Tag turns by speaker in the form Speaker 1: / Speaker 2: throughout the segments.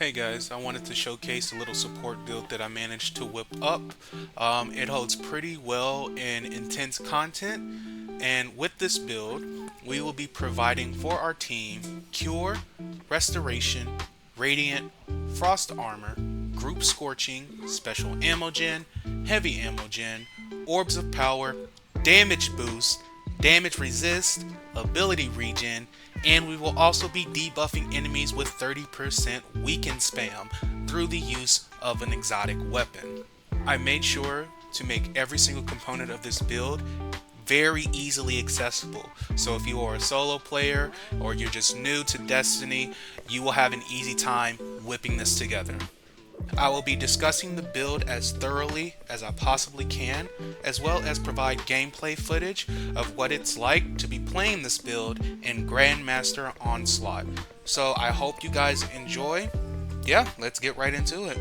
Speaker 1: Hey guys, I wanted to showcase a little support build that I managed to whip up. It holds pretty well in intense content, and with this build, we will be providing for our team Cure, Restoration, Radiant, Frost Armor, Group Scorching, Special Ammo Gen, Heavy Ammo Gen, Orbs of Power, Damage Boost, Damage Resist, Ability Regen, and we will also be debuffing enemies with 30% weaken spam through the use of an exotic weapon. I made sure to make every single component of this build very easily accessible. So if you are a solo player or you're just new to Destiny, you will have an easy time whipping this together. I will be discussing the build as thoroughly as I possibly can, as well as provide gameplay footage of what it's like to be playing this build in Grandmaster Onslaught. So I hope you guys enjoy. Yeah, let's get right into it.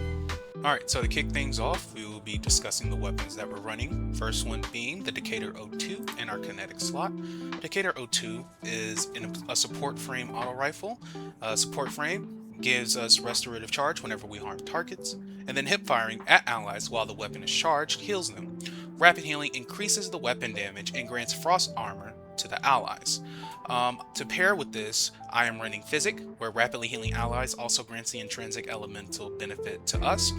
Speaker 1: Alright, so to kick things off, we will be discussing the weapons that we're running. First one being the Decatur O2 in our kinetic slot. Decatur O2 is a support frame auto rifle. Support frame gives us restorative charge whenever we harm targets, and then hip firing at allies while the weapon is charged heals them. Rapid healing increases the weapon damage and grants frost armor to the allies. To pair with this, I am running Physic, where rapidly healing allies also grants the intrinsic elemental benefit to us.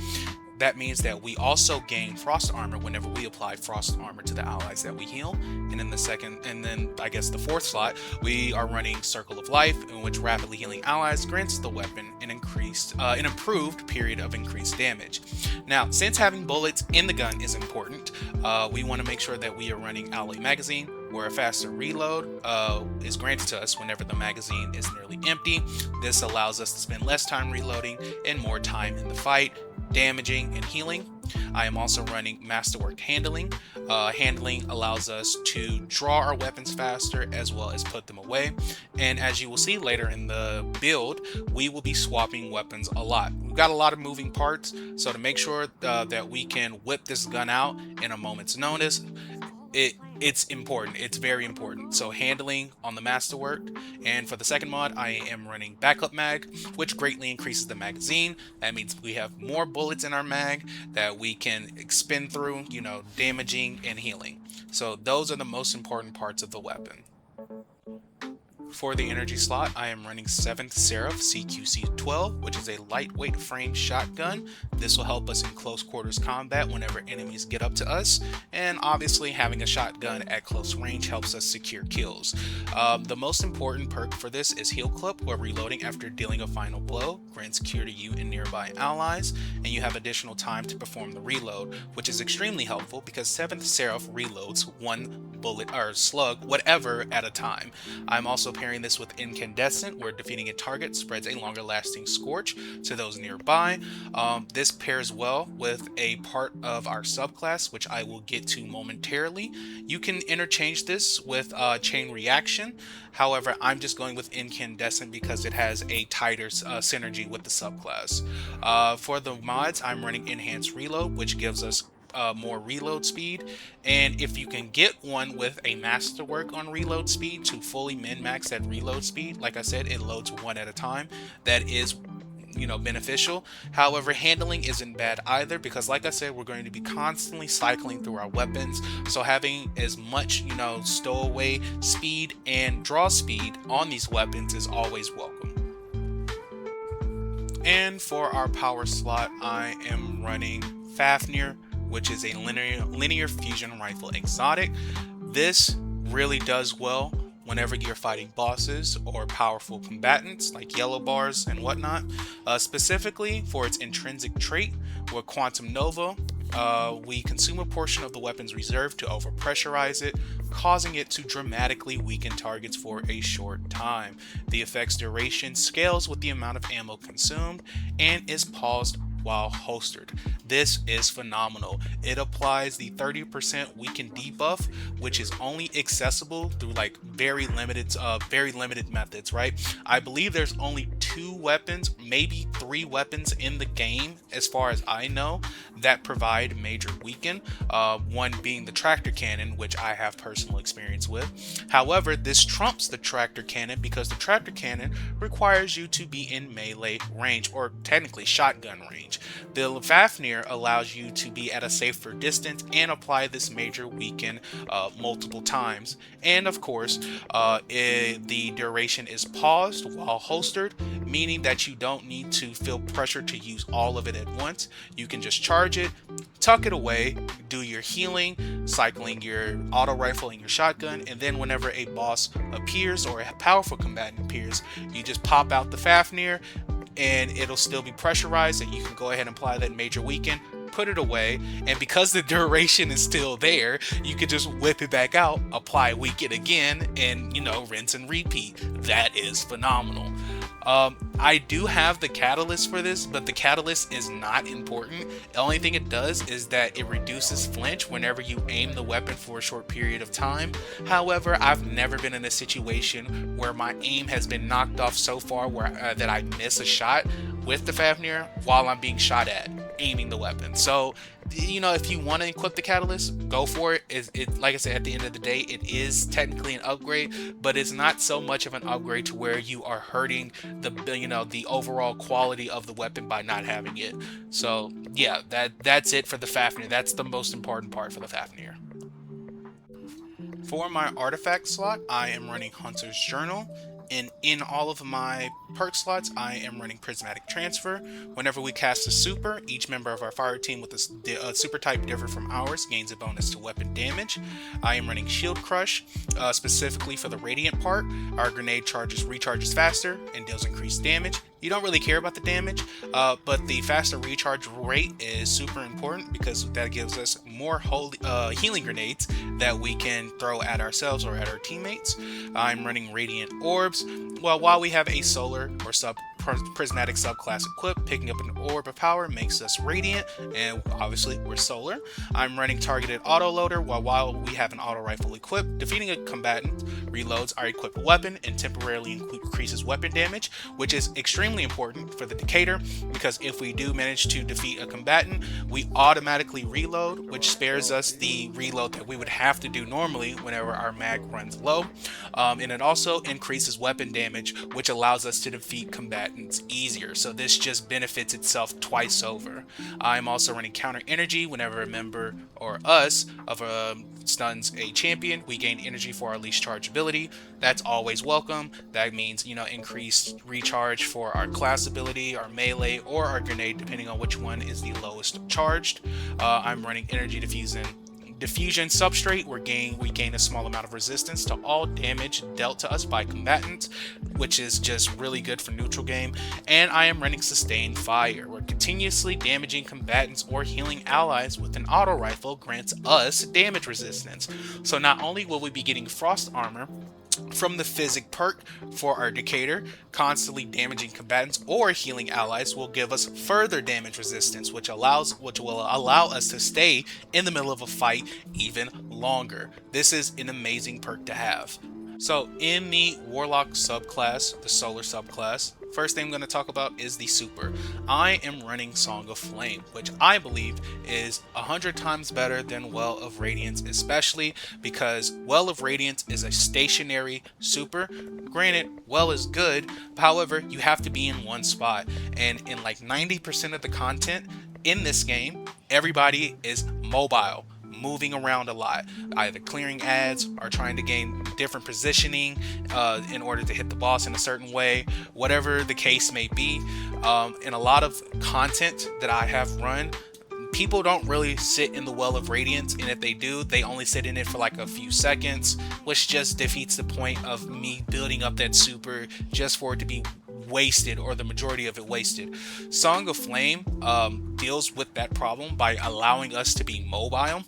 Speaker 1: That means that we also gain frost armor whenever we apply frost armor to the allies that we heal. And in the second, and then I guess the fourth slot, we are running Circle of Life, in which rapidly healing allies grants the weapon an improved period of increased damage. Now, since having bullets in the gun is important, we want to make sure that we are running Alloy Magazine, where a faster reload is granted to us whenever the magazine is nearly empty. This allows us to spend less time reloading and more time in the fight, damaging and healing. I am also running Masterwork Handling. Handling allows us to draw our weapons faster as well as put them away. And as you will see later in the build, we will be swapping weapons a lot. We've got a lot of moving parts, so to make sure that we can whip this gun out in a moment's notice, it's important. It's very important. So handling on the masterwork, and for the second mod, I am running backup mag, which greatly increases the magazine. That means we have more bullets in our mag that we can expend through, damaging and healing. So those are the most important parts of the weapon. For the energy slot, I am running 7th Seraph CQC-12, which is a lightweight frame shotgun. This will help us in close quarters combat whenever enemies get up to us, and obviously having a shotgun at close range helps us secure kills. The most important perk for this is Heal Clip, where reloading after dealing a final blow grants cure to you and nearby allies, and you have additional time to perform the reload, which is extremely helpful because 7th Seraph reloads one bullet or slug, whatever, at a time. I'm also pairing this with Incandescent, where defeating a target spreads a longer lasting scorch to those nearby. This pairs well with a part of our subclass, which I will get to momentarily. You can interchange this with Chain Reaction. However, I'm just going with Incandescent because it has a tighter synergy with the subclass. For the mods, I'm running Enhanced Reload, which gives us more reload speed, and if you can get one with a masterwork on reload speed to fully min-max that reload speed, like I said, it loads one at a time. That is beneficial. However, handling isn't bad either because, like I said, we're going to be constantly cycling through our weapons, so having as much stowaway speed and draw speed on these weapons is always welcome. And for our power slot, I am running Fafnir, which is a linear fusion rifle exotic. This really does well whenever you're fighting bosses or powerful combatants like yellow bars and whatnot. Specifically for its intrinsic trait with Quantum Nova, we consume a portion of the weapon's reserve to overpressurize it, causing it to dramatically weaken targets for a short time. The effect's duration scales with the amount of ammo consumed and is paused while holstered. This is phenomenal. It applies the 30% weaken debuff, which is only accessible through very limited methods, right? I believe there's only 2 weapons, maybe 3 weapons in the game, as far as I know, that provide major weaken. One being the tractor cannon, which I have personal experience with. However, this trumps the tractor cannon because the tractor cannon requires you to be in melee range, or technically shotgun range. The Fafnir allows you to be at a safer distance and apply this major weaken multiple times. And of course, the duration is paused while holstered, meaning that you don't need to feel pressure to use all of it at once. You can just charge it, tuck it away, do your healing, cycling your auto rifle and your shotgun, and then whenever a boss appears or a powerful combatant appears, you just pop out the Fafnir and it'll still be pressurized, and you can go ahead and apply that major weaken, put it away, and because the duration is still there, you can just whip it back out, apply weaken again, and rinse and repeat. That is phenomenal. I do have the catalyst for this, but the catalyst is not important. The only thing it does is that it reduces flinch whenever you aim the weapon for a short period of time. However, I've never been in a situation where my aim has been knocked off so far that I miss a shot with the Fafnir while I'm being shot at, aiming the weapon. So, if you want to equip the catalyst, go for it. It, like I said, at the end of the day, it is technically an upgrade, but it's not so much of an upgrade to where you are hurting the overall quality of the weapon by not having it. So yeah, that's it for the Fafnir. That's the most important part for the Fafnir. For my artifact slot, I am running Hunter's Journal. And in all of my perk slots, I am running Prismatic Transfer. Whenever we cast a super, each member of our fire team with a super type different from ours gains a bonus to weapon damage. I am running Shield Crush, specifically for the Radiant part. Our grenade recharges faster and deals increased damage. You don't really care about the damage, but the faster recharge rate is super important because that gives us more healing grenades that we can throw at ourselves or at our teammates. I'm running Radiant Orbs. Well, while we have a solar or prismatic subclass equipped, picking up an orb of power makes us radiant, and obviously we're solar. I'm running targeted autoloader. While we have an auto rifle equipped, defeating a combatant reloads our equipped weapon and temporarily increases weapon damage, which is extremely important for the Decatur because if we do manage to defeat a combatant, we automatically reload, which spares us the reload that we would have to do normally whenever our mag runs low. And it also increases weapon damage, which allows us to defeat combatants easier. So this just benefits itself twice over. I'm also running counter energy. Whenever a member or us of stuns a champion, we gain energy for our least charge ability. That's always welcome. That means increased recharge for our class ability, our melee, or our grenade, depending on which one is the lowest charged. I'm running energy diffusion substrate. We gain a small amount of resistance to all damage dealt to us by combatants, which is just really good for neutral game. And I am running sustained fire, where continuously damaging combatants or healing allies with an auto rifle grants us damage resistance. So not only will we be getting frost armor from the physic perk for our Decatur, constantly damaging combatants or healing allies will give us further damage resistance, which will allow us to stay in the middle of a fight even longer. This is an amazing perk to have. So in the Warlock subclass, the solar subclass, first thing I'm going to talk about is the super. I am running Song of Flame, which I believe is 100 times better than Well of Radiance, especially because Well of Radiance is a stationary super. Granted, Well is good, however, you have to be in one spot, and in like 90% of the content in this game, everybody is mobile, moving around a lot, either clearing ads or trying to gain different positioning in order to hit the boss in a certain way, whatever the case may be. In a lot of content that I have run, people don't really sit in the Well of Radiance, and if they do, they only sit in it for like a few seconds, which just defeats the point of me building up that super just for it to be wasted, or the majority of it wasted. Song of Flame deals with that problem by allowing us to be mobile.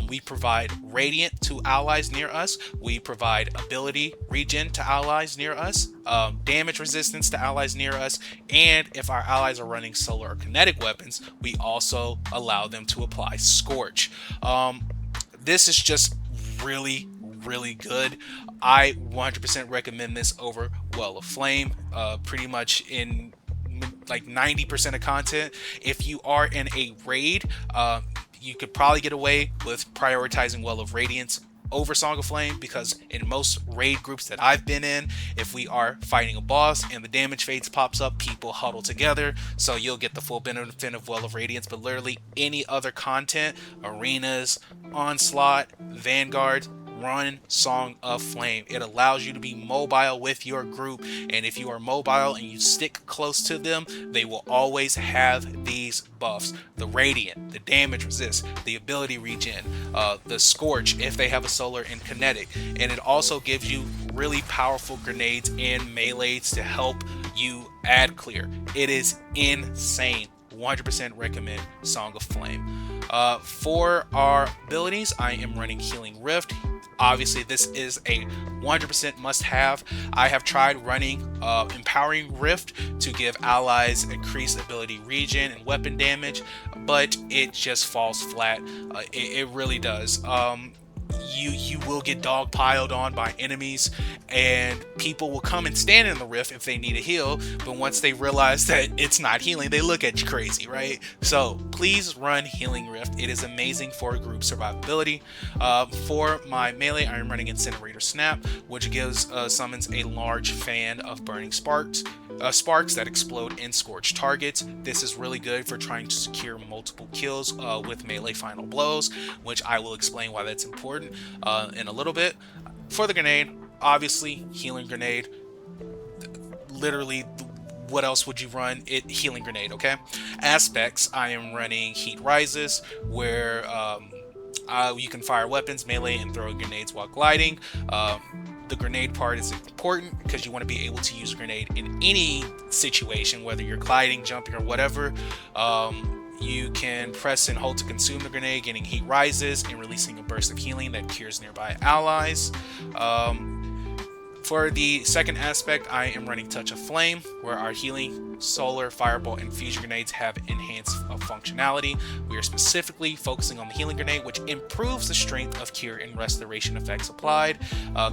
Speaker 1: We provide radiant to allies near us. We provide ability regen to allies near us, damage resistance to allies near us, and if our allies are running solar or kinetic weapons, we also allow them to apply Scorch. This is just really really good. I 100% recommend this over Well of Flame. Pretty much in like 90% of content. If you are in a raid, you could probably get away with prioritizing Well of Radiance over Song of Flame, because in most raid groups that I've been in, if we are fighting a boss and the damage phase pops up, people huddle together, so you'll get the full benefit of Well of Radiance. But literally any other content, arenas, onslaught, vanguard, run Song of Flame. It allows you to be mobile with your group, and if you are mobile and you stick close to them, they will always have these buffs: the radiant, the damage resist, the ability regen, the scorch if they have a solar and kinetic. And it also gives you really powerful grenades and melees to help you ad clear. It is insane. 100% recommend Song of Flame. For our abilities, I am running Healing Rift. Obviously, this is a 100% must-have. I have tried running Empowering Rift to give allies increased ability regen and weapon damage, but it just falls flat. It really does. You will get dog piled on by enemies, and people will come and stand in the rift if they need a heal, but once they realize that it's not healing, they look at you crazy, right? So please run Healing Rift. It is amazing for group survivability. For my melee, I am running Incinerator Snap, which gives summons a large fan of burning sparks that explode and scorch targets. This is really good for trying to secure multiple kills with melee final blows, which I will explain why that's important in a little bit. For the grenade, obviously Healing Grenade. Literally, what else would you run? Healing Grenade, okay? Aspects, I am running Heat Rises, where you can fire weapons, melee, and throw grenades while gliding. The grenade part is important because you want to be able to use a grenade in any situation, whether you're gliding, jumping, or whatever. You can press and hold to consume the grenade, getting Heat Rises and releasing a burst of healing that cures nearby allies. For the second aspect, I am running Touch of Flame, where our healing, solar, fireball, and fusion grenades have enhanced functionality. We are specifically focusing on the healing grenade, which improves the strength of cure and restoration effects applied.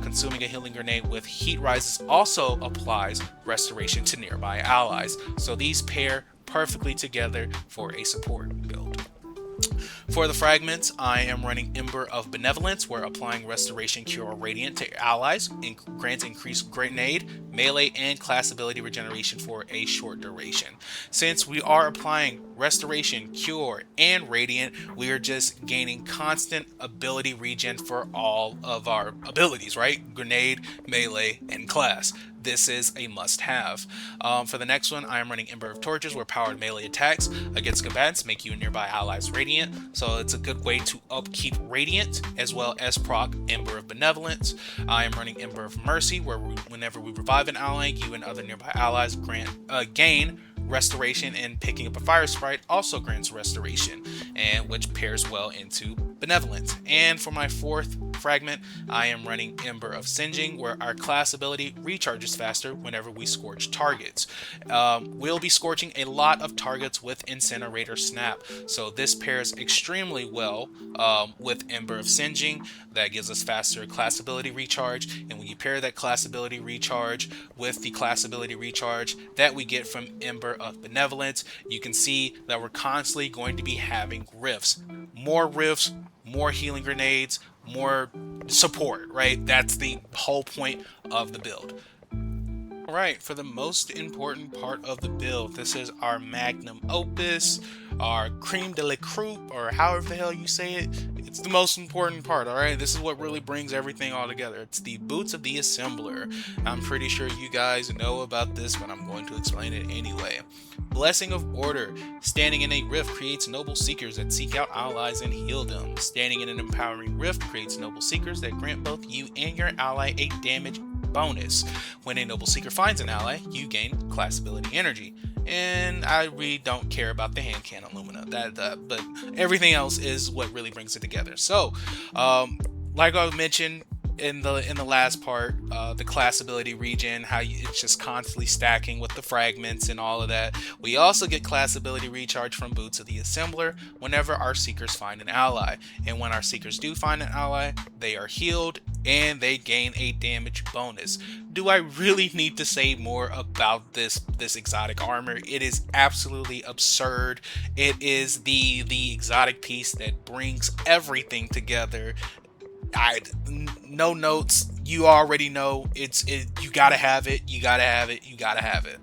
Speaker 1: Consuming a healing grenade with Heat Rises also applies restoration to nearby allies. So these pair perfectly together for a support build. For the fragments, I am running Ember of Benevolence, where applying Restoration, Cure, or Radiant to allies grants increased grenade, melee, and class ability regeneration for a short duration. Since we are applying Restoration, Cure, and Radiant, we are just gaining constant ability regen for all of our abilities, right? Grenade, melee, and class. This is a must-have. For the next one, I am running Ember of Torches, where powered melee attacks against combatants make you and nearby allies radiant. So it's a good way to upkeep Radiant as well as proc Ember of Benevolence. I am running Ember of Mercy, where whenever we revive an ally, you and other nearby allies gain restoration, and picking up a fire sprite also grants restoration, and which pairs well into Benevolence. And for my fourth fragment, I am running Ember of Singeing, where our class ability recharges faster whenever we scorch targets. We'll be scorching a lot of targets with Incinerator Snap, so this pairs extremely well with Ember of Singeing. That gives us faster class ability recharge, and when you pair that class ability recharge with the class ability recharge that we get from Ember of Benevolence, you can see that we're constantly going to be having rifts. More rifts, more healing grenades, more support, right? That's the whole point of the build. Alright, for the most important part of the build, this is our magnum opus, our creme de la croupe, or however the hell you say it. It's the most important part, alright? This is what really brings everything all together. It's the Boots of the Assembler. I'm pretty sure you guys know about this, but I'm going to explain it anyway. Blessing of Order. Standing in a rift creates noble seekers that seek out allies and heal them. Standing in an empowering rift creates noble seekers that grant both you and your ally a damage bonus. When a noble seeker finds an ally, you gain class ability energy. And I really don't care about the hand cannon Lumina, but everything else is what really brings it together. So, like I mentioned, in the last part, the class ability regen, how it's just constantly stacking with the fragments and all of that. We also get class ability recharge from Boots of the Assembler whenever our seekers find an ally, and when our seekers do find an ally, they are healed and they gain a damage bonus. Do I really need to say more about this exotic armor? It is absolutely absurd. It is the exotic piece that brings everything together. No notes. You already know you gotta have it. You gotta have it. You gotta have it.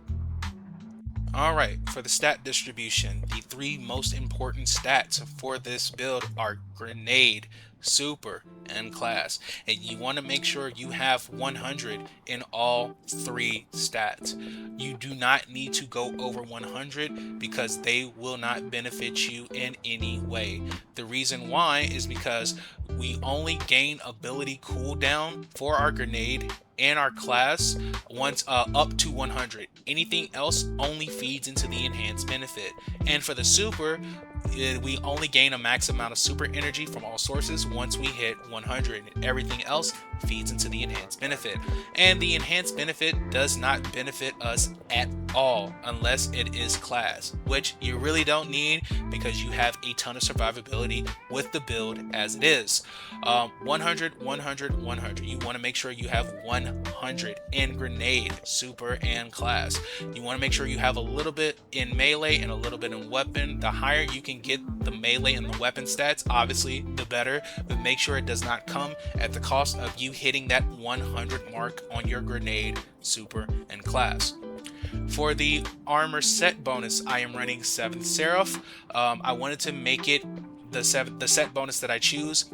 Speaker 1: Alright, for the stat distribution, the three most important stats for this build are Grenade, Super, and Class. And you want to make sure you have 100 in all three stats. You do not need to go over 100 because they will not benefit you in any way. The reason why is because we only gain ability cooldown for our Grenade and our Class once up to 100. Anything else only feeds into the enhanced benefit. And for the Super, we only gain a max amount of super energy from all sources once we hit 100. Everything else feeds into the enhanced benefit. And the enhanced benefit does not benefit us at all unless it is Class, which you really don't need because you have a ton of survivability with the build as it is. 100, 100, 100. You want to make sure you have 100 in Grenade, Super, and Class. You want to make sure you have a little bit in melee and a little bit in weapon. The higher you can get the melee and the weapon stats, obviously the better, but make sure it does not come at the cost of you hitting that 100 mark on your Grenade, Super, and Class. For the armor set bonus, I am running 7th Seraph. I wanted to make it the set bonus that I choose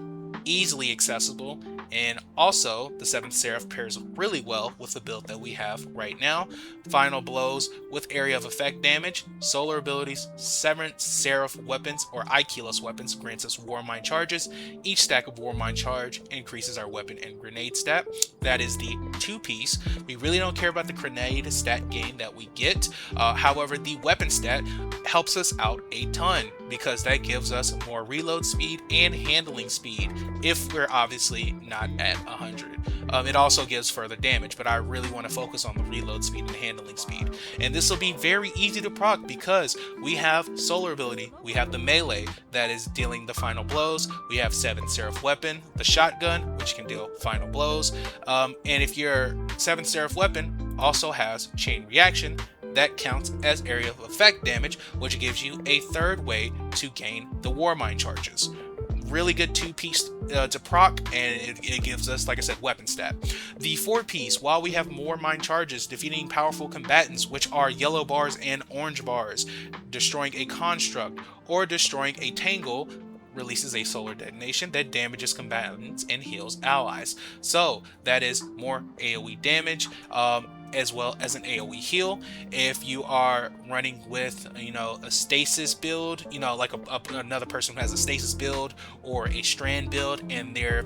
Speaker 1: easily accessible, and also the 7th Seraph pairs really well with the build that we have right now. Final blows with area of effect damage, solar abilities, 7th Seraph weapons or Ikilos weapons grants us Warmind charges. Each stack of Warmind charge increases our weapon and grenade stat. That is the 2-piece. We really don't care about the grenade stat gain that we get. However, the weapon stat helps us out a ton because that gives us more reload speed and handling speed if we're obviously not at 100. It also gives further damage, but I really want to focus on the reload speed and handling speed. And this will be very easy to proc because we have solar ability, we have the melee that is dealing the final blows, we have 7th Seraph weapon, the shotgun, which can deal final blows, and if your 7th Seraph weapon also has chain reaction, that counts as area of effect damage, which gives you a third way to gain the Warmind charges. Really good 2-piece to proc, and it gives us, like I said, weapon stat. The 4-piece, while we have more mind charges, defeating powerful combatants, which are yellow bars and orange bars, destroying a construct, or destroying a tangle, releases a solar detonation that damages combatants and heals allies. So that is more AoE damage, as well as an AoE heal. If you are running with, a stasis build, like another person who has a stasis build or a strand build, and they're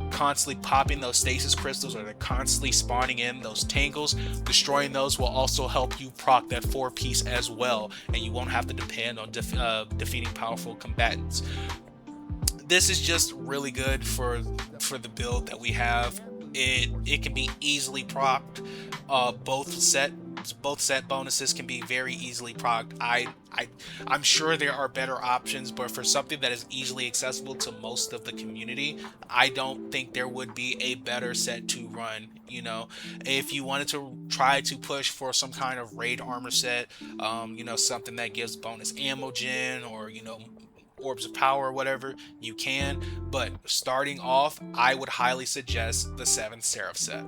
Speaker 1: constantly popping those stasis crystals or they're constantly spawning in those tangles, destroying those will also help you proc that 4-piece as well, and you won't have to depend on defeating powerful combatants. This is just really good for the build that we have. It can be easily procced. Both set bonuses can be very easily procced. I'm sure there are better options, but for something that is easily accessible to most of the community, I don't think there would be a better set to run. If you wanted to try to push for some kind of raid armor set, something that gives bonus ammo gen or orbs of power or whatever, you can, but starting off, I would highly suggest the 7th Seraph set.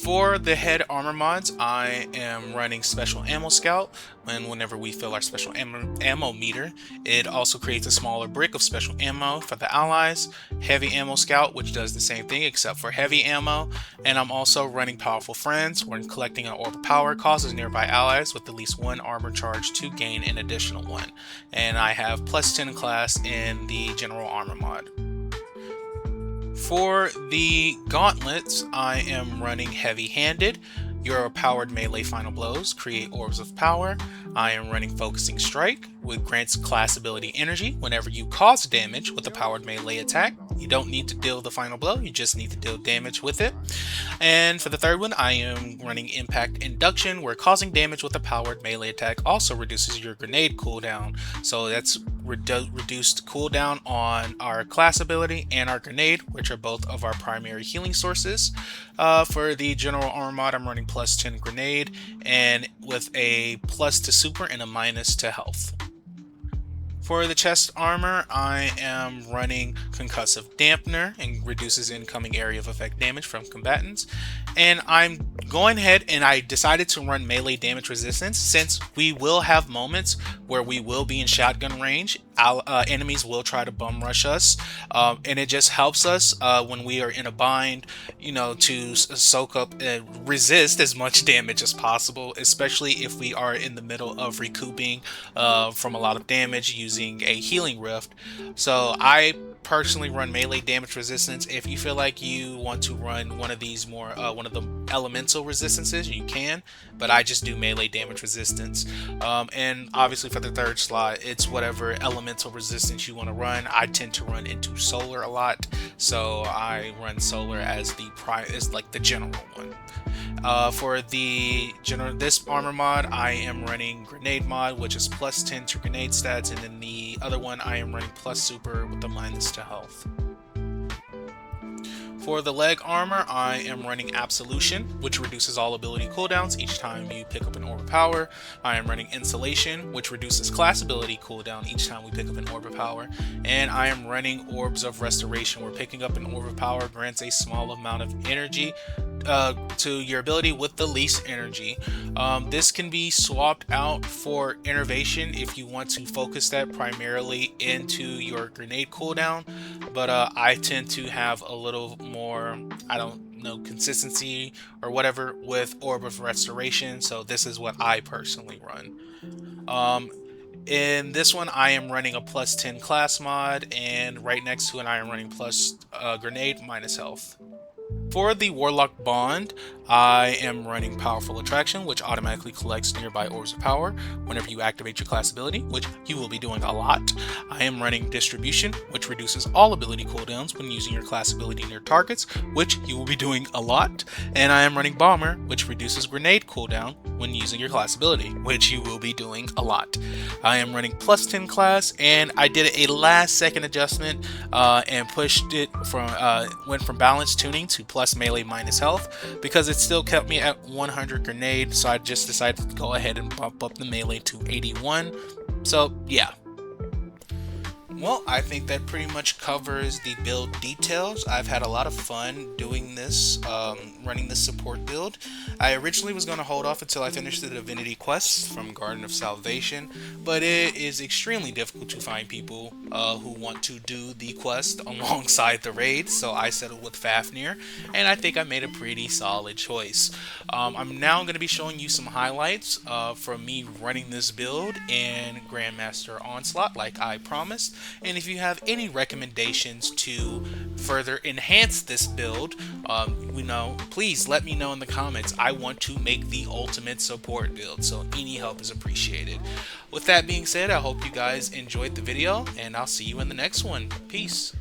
Speaker 1: For the head armor mods, I am running Special Ammo Scout, and whenever we fill our special ammo meter, it also creates a smaller brick of special ammo for the allies. Heavy Ammo Scout, which does the same thing except for heavy ammo, and I'm also running Powerful Friends, when collecting an orb of power causes nearby allies with at least 1 armor charge to gain an additional 1. And I have +10 class in the general armor mod. For the gauntlets, I am running heavy-handed. your powered melee final blows create orbs of power. I am running Focusing Strike, which grants class ability energy whenever you cause damage with a powered melee attack. You don't need to deal the final blow, you just need to deal damage with it. And for the third one, I am running Impact Induction, where causing damage with a powered melee attack also reduces your grenade cooldown. So that's reduced cooldown on our class ability and our grenade, which are both of our primary healing sources. For the general armor mod, I'm running plus 10 grenade, and with a plus to super and a minus to health. For the chest armor, I am running Concussive Dampener and reduces incoming area of effect damage from combatants. And I'm going ahead and I decided to run melee damage resistance, since we will have moments where we will be in shotgun range. Enemies will try to bum rush us, and it just helps us when we are in a bind, to soak up and resist as much damage as possible, especially if we are in the middle of recouping from a lot of damage using a healing rift. So I personally run melee damage resistance. If you feel like you want to run one of these more one of the elemental resistances, you can, but I just do melee damage resistance. And obviously for the third slot, it's whatever elemental resistance you want to run. I tend to run into solar a lot, so I run solar as the general one. For this armor mod, I am running Grenade mod, which is plus 10 to grenade stats, and then the other one I am running plus super with a minus to health. For the leg armor, I am running Absolution, which reduces all ability cooldowns each time you pick up an orb of power. I am running Insulation, which reduces class ability cooldown each time we pick up an orb of power. And I am running Orbs of Restoration, where picking up an orb of power grants a small amount of energy to your ability with the least energy. This can be swapped out for Innervation if you want to focus that primarily into your grenade cooldown, but I tend to have a little more, consistency or whatever with Orb of Restoration, so this is what I personally run. In this one, I am running a plus 10 class mod, and right next to it, I am running plus grenade minus health. For the Warlock Bond, I am running Powerful Attraction, which automatically collects nearby orbs of power whenever you activate your class ability, which you will be doing a lot. I am running Distribution, which reduces all ability cooldowns when using your class ability near targets, which you will be doing a lot. And I am running Bomber, which reduces grenade cooldown when using your class ability, which you will be doing a lot. I am running plus 10 class, and I did a last second adjustment and pushed it went from balance tuning to plus melee minus health, because it still kept me at 100 grenade, so I just decided to go ahead and bump up the melee to 81. So yeah. Well, I think that pretty much covers the build details. I've had a lot of fun doing this, running this support build. I originally was going to hold off until I finished the Divinity quests from Garden of Salvation, but it is extremely difficult to find people who want to do the quest alongside the raid, so I settled with Fafnir, and I think I made a pretty solid choice. I'm now going to be showing you some highlights from me running this build in Grandmaster Onslaught like I promised. And if you have any recommendations to further enhance this build, please let me know in the comments. I want to make the ultimate support build, so any help is appreciated. With that being said, I hope you guys enjoyed the video, and I'll see you in the next one. Peace.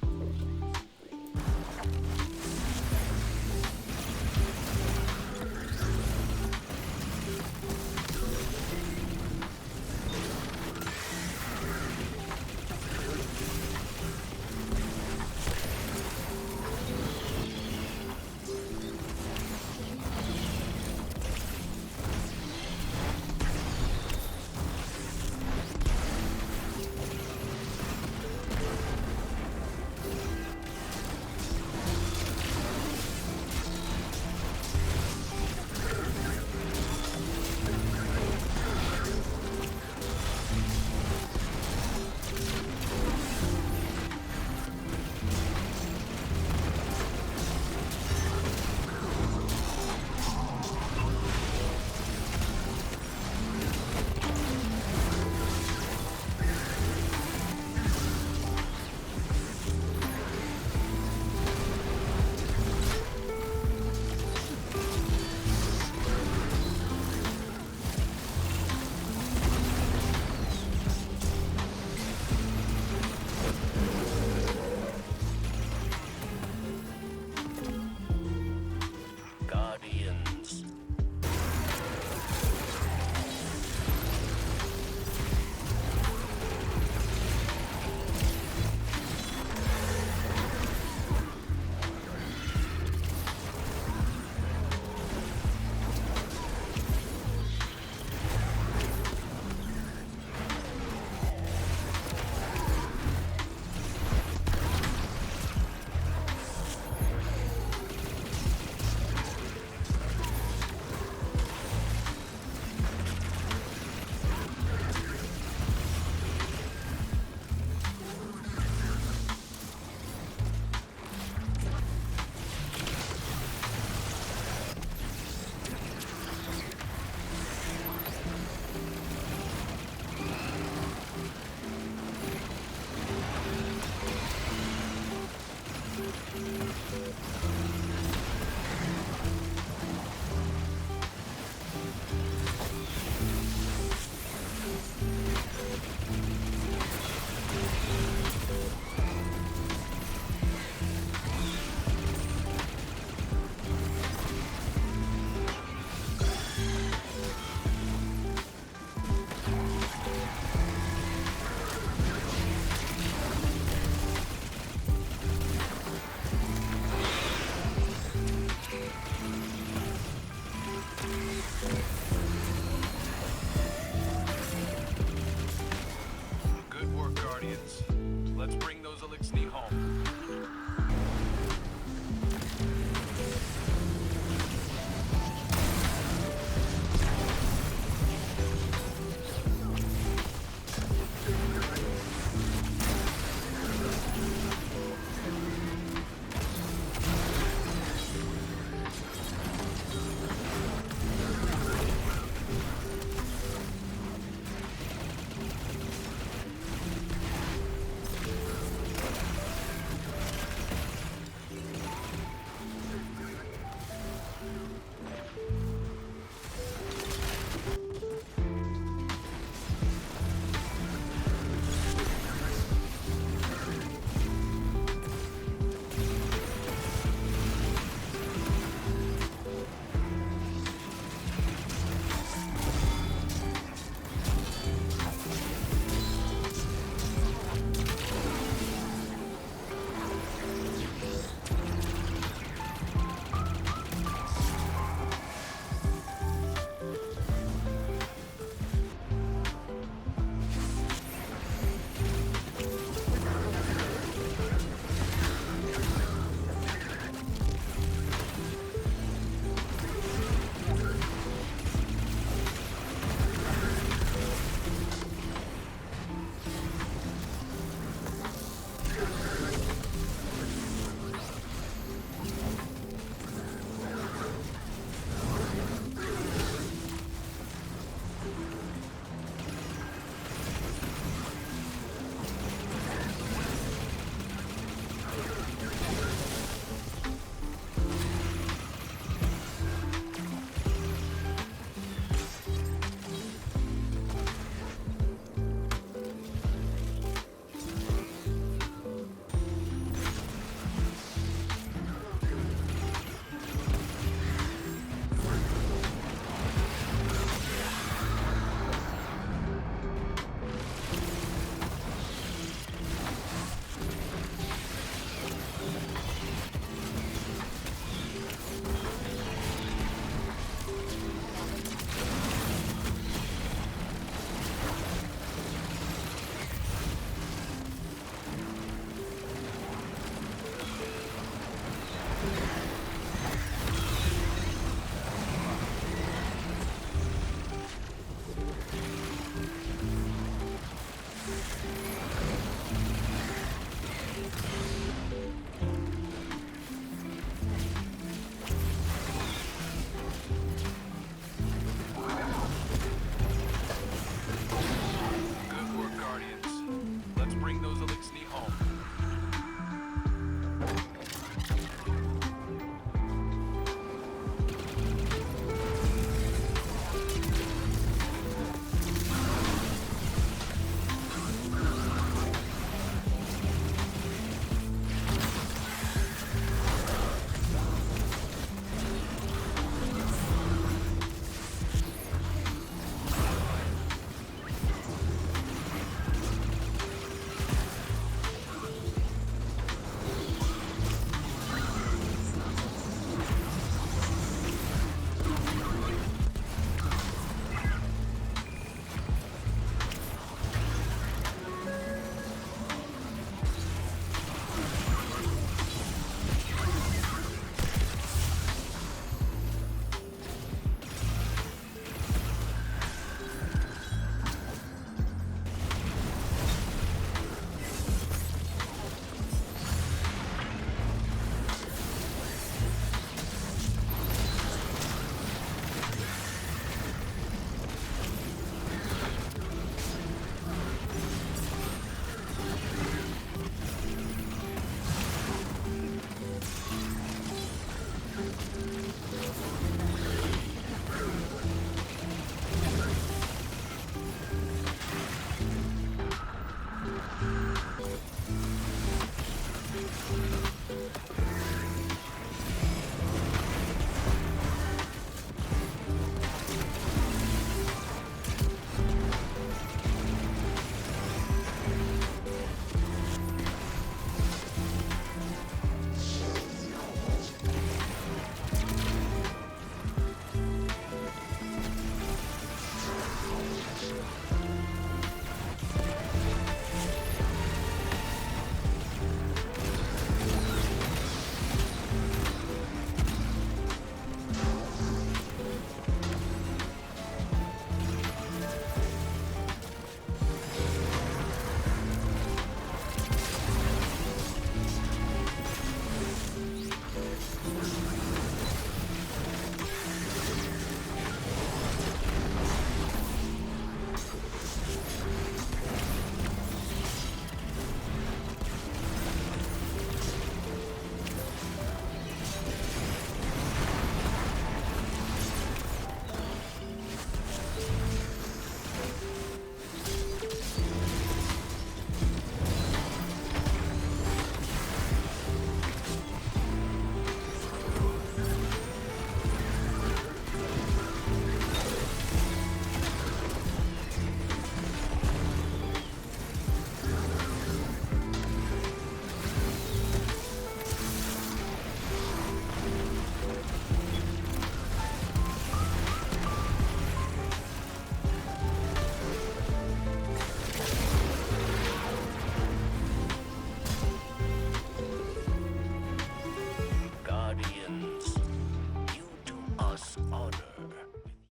Speaker 2: Let's bring those elixirs home.